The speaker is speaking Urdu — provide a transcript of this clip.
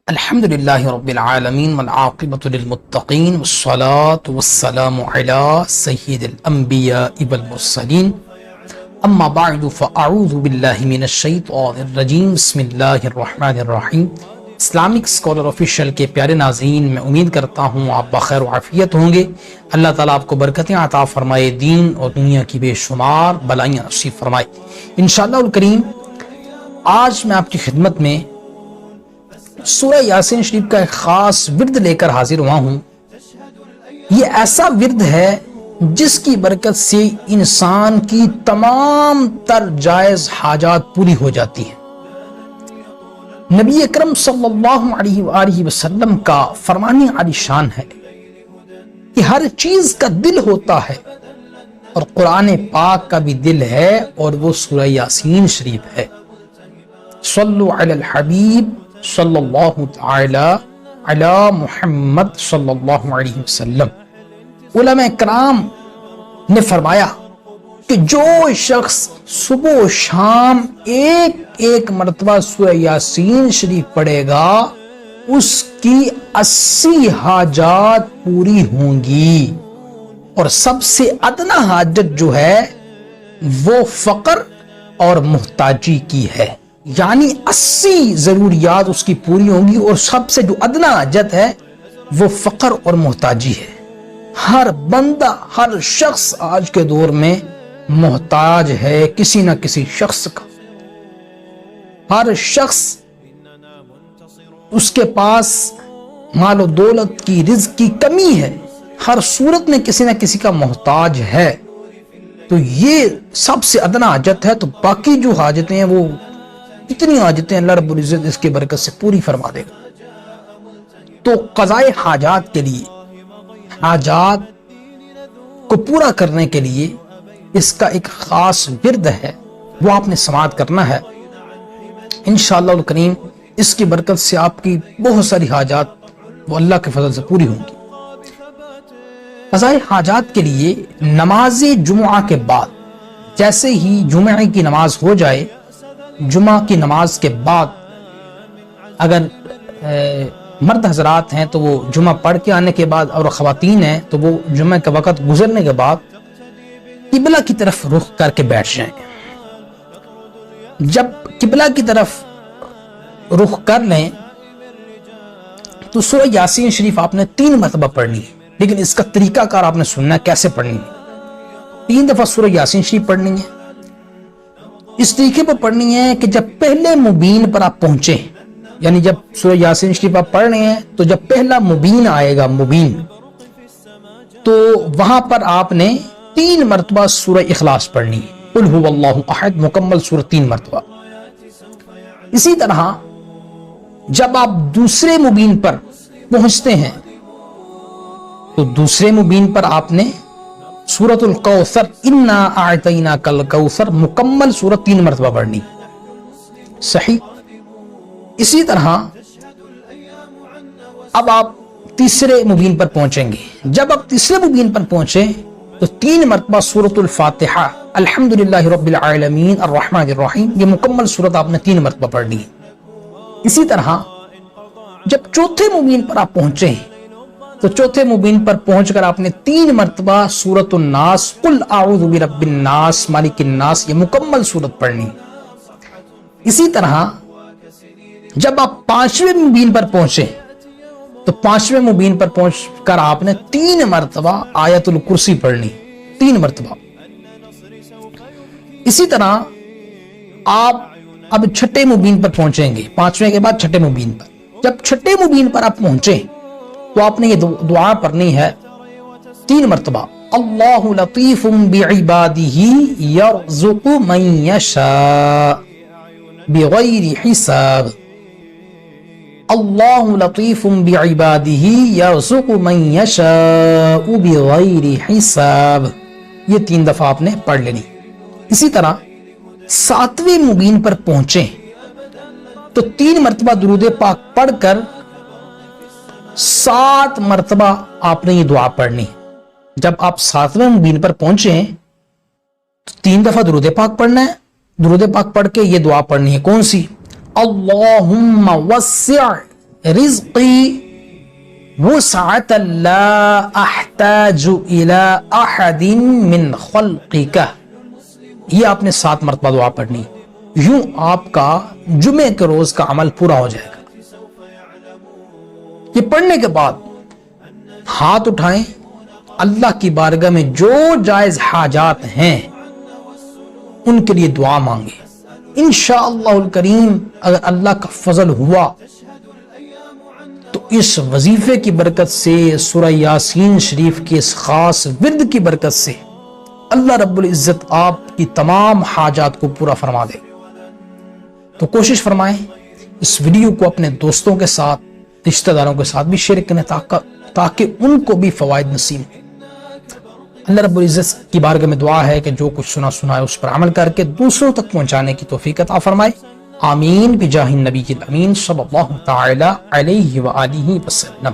الحمدللہ رب العالمین والعاقبۃ للمتقین والصلاة والسلام علی سید الانبیاء والمرسلین اما بعد فاعوذ باللہ من الشیطان الرجیم بسم اللہ الرحمن الرحیم۔ اسلامک اسکالر آفیشیل کے پیارے ناظرین، میں امید کرتا ہوں آپ بخیر و عافیت ہوں گے۔ اللہ تعالیٰ آپ کو برکتیں عطا فرمائے، دین اور دنیا کی بے شمار بلائیاں نصیب فرمائے انشاءاللہ الکریم۔ آج میں آپ کی خدمت میں سورہ یاسین شریف کا ایک خاص ورد لے کر حاضر ہوا ہوں۔ یہ ایسا ورد ہے جس کی برکت سے انسان کی تمام تر جائز حاجات پوری ہو جاتی ہیں۔ نبی اکرم صلی اللہ علیہ وآلہ وسلم کا فرمان عالی شان ہے کہ ہر چیز کا دل ہوتا ہے، اور قرآن پاک کا بھی دل ہے، اور وہ سورہ یاسین شریف ہے۔ صلو علی الحبیب صلی اللہ تعالی علی محمد صلی اللہ علیہ وسلم۔ علماء کرام نے فرمایا کہ جو شخص صبح و شام ایک مرتبہ سورہ یاسین شریف پڑھے گا، اس کی 80 حاجات پوری ہوں گی، اور سب سے ادنا حاجت جو ہے وہ فقر اور محتاجی کی ہے، یعنی 80 ضروریات اس کی پوری ہوں گی، اور سب سے جو ادنا حاجت ہے وہ فقر اور محتاجی ہے۔ ہر بندہ، ہر شخص آج کے دور میں محتاج ہے کسی نہ کسی شخص کا۔ ہر شخص، اس کے پاس مال و دولت کی، رزق کی کمی ہے، ہر صورت میں کسی نہ کسی کا محتاج ہے۔ تو یہ سب سے ادنا حاجت ہے، تو باقی جو حاجتیں ہیں وہ اتنی حاجتیں اللہ رب العزت اس کی برکت سے پوری فرما دے گا۔ تو قضائے حاجات کے لیے، حاجات کو پورا کرنے کے لیے اس کا ایک خاص ورد ہے، وہ آپ نے سماعت کرنا ہے انشاءاللہ الکریم۔ اس کی برکت سے آپ کی بہت ساری حاجات وہ اللہ کے فضل سے پوری ہوں گی۔ قضائے حاجات کے لیے نماز جمعہ کے بعد، جیسے ہی جمعہ کی نماز ہو جائے، جمعہ کی نماز کے بعد اگر مرد حضرات ہیں تو وہ جمعہ پڑھ کے آنے کے بعد، اور خواتین ہیں تو وہ جمعہ کا وقت گزرنے کے بعد قبلہ کی طرف رخ کر کے بیٹھ جائیں۔ جب قبلہ کی طرف رخ کر لیں تو سورہ یاسین شریف آپ نے 3 مرتبہ پڑھنی ہے، لیکن اس کا طریقہ کار آپ نے سننا ہے کیسے پڑھنی ہے۔ 3 دفعہ سورہ یاسین شریف پڑھنی ہے۔ اس طریقے پر پڑھنی ہے کہ جب پہلے مبین پر آپ پہنچے، یعنی جب سورہ یاسین شریف آپ پڑھ رہے ہیں تو جب پہلا مبین آئے گا، مبین، تو وہاں پر آپ نے 3 مرتبہ سورہ اخلاص پڑھنی ہے، قل هو اللہ احد، مکمل سورہ 3 مرتبہ۔ اسی طرح جب آپ دوسرے مبین پر پہنچتے ہیں تو دوسرے مبین پر آپ نے سورۃ الکوثر، انا اعطیناک الکوثر، مکمل سورۃ 3 مرتبہ پڑھنی، صحیح۔ اسی طرح اب آپ تیسرے مبین پر پہنچیں گے۔ جب آپ تیسرے مبین پر پہنچیں تو 3 مرتبہ سورۃ الفاتحہ، الحمدللہ رب العالمین الرحمن الرحیم، یہ مکمل سورت آپ نے 3 مرتبہ پڑھنی ہے۔ اسی طرح جب چوتھے مبین پر آپ پہنچیں تو چوتھے مبین پر پہنچ کر آپ نے 3 مرتبہ سورۃ الناس، قل اعوذ برب الناس مالک الناس، یہ مکمل سورت پڑھنی۔ اسی طرح جب آپ 5ویں مبین پر پہنچے تو 5ویں مبین پر پہنچ کر آپ نے 3 مرتبہ آیت الکرسی پڑھنی، 3 مرتبہ۔ اسی طرح آپ اب 6 مبین پر پہنچیں گے، 5ویں کے بعد 6 مبین پر۔ جب 6 مبین پر آپ پہنچے تو آپ نے یہ دعا پڑھنی ہے 3 مرتبہ، اللہ لطیف بعبادہ یرزق من یشاء بغیر حساب، اللہ لطیف بعبادہ یرزق من یشاء بغیر حساب، یہ 3 دفعہ آپ نے پڑھ لینی۔ اسی طرح 7ویں مبین پر پہنچیں تو 3 مرتبہ درود پاک پڑھ کر 7 مرتبہ آپ نے یہ دعا پڑھنی۔ جب آپ 7ویں مبین پر پہنچیں تو 3 دفعہ درود پاک پڑھنا ہے، درود پاک پڑھ کے یہ دعا پڑھنی ہے، کون سی؟ اللہم وسع رزقی وسعة لا احتاج الى احد من خلقک، یہ آپ نے 7 مرتبہ دعا پڑھنی، یوں آپ کا جمعے کے روز کا عمل پورا ہو جائے گا۔ یہ پڑھنے کے بعد ہاتھ اٹھائیں، اللہ کی بارگاہ میں جو جائز حاجات ہیں ان کے لیے دعا مانگے۔ انشاءاللہ الکریم اگر اللہ کا فضل ہوا تو اس وظیفے کی برکت سے، سورہ یاسین شریف کے اس خاص ورد کی برکت سے اللہ رب العزت آپ کی تمام حاجات کو پورا فرما دے۔ تو کوشش فرمائیں اس ویڈیو کو اپنے دوستوں کے ساتھ، رشتہ داروں کے ساتھ بھی شیئر کریں تاکہ ان کو بھی فوائد نصیب ہوں۔ اللہ رب العزت کی بارگاہ میں دعا ہے کہ جو کچھ سنا ہے اس پر عمل کر کے دوسروں تک پہنچانے کی توفیق عطا فرمائے۔ آمین بجاہ النبی الامین صلی اللہ تعالی علیہ وآلہ وسلم۔